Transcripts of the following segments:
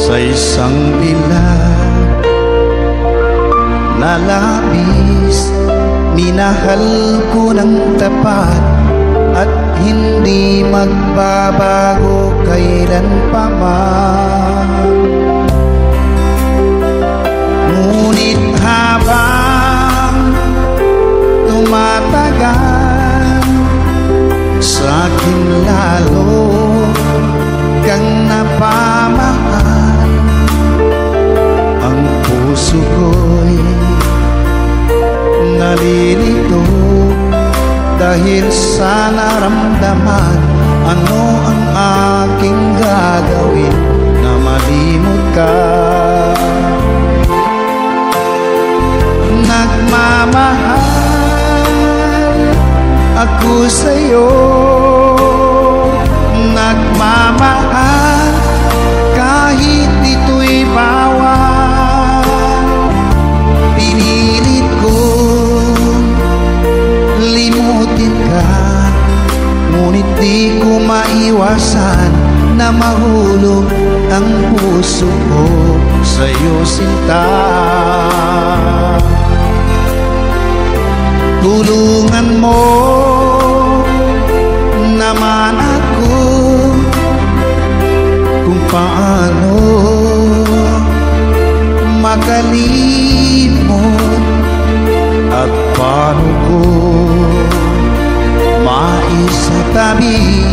sa isang dilag na labis. Minahal ko ng tapat at hindi magbabago kailan pa man. Ngunit habang tumatagal, sa'kin lalo kang napamahal. Ang puso ko'y nalilito dahil sa naramdaman. Ano ang aking gagawin na malimot ka? Nagmamahal ako sa'yo, nagmamahal kahit ito'y bawal. Pinilit ko limutin ka, ngunit di ko maiwasan na mahulog ang puso ko sa'yo, sinta. Tulungan mo naman ako kung paano makalimot at paano ko maisatabi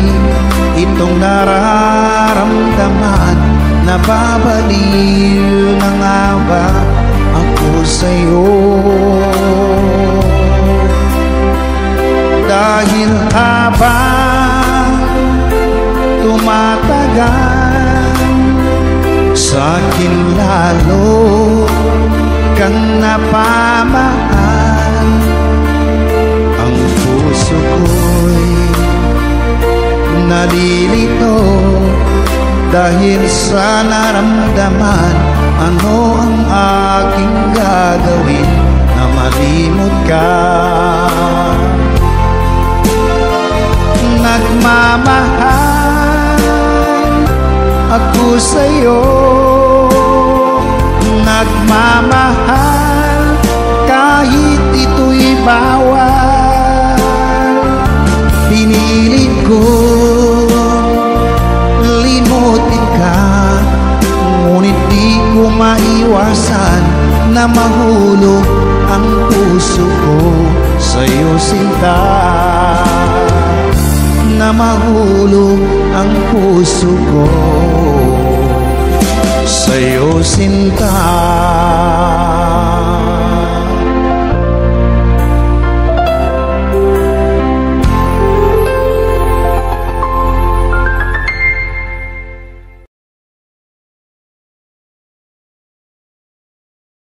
itong nararamdaman. Nababaliw na nga ba ako sa'yo? Dahil habang tumatagal, sa'kin lalo kang napamahal. Ang puso ko'y nalilito dahil sa naramdaman. Ano ang aking gagawin na malimot ka? Nagmamahal ako sa'yo, nagmamahal kahit ito'y bawal. Pinilit ko limutin ka, ngunit di ko maiwasan na mahulog ang puso ko sa'yo, sinta. Na mahulog ang puso ko sa'yo, sinta.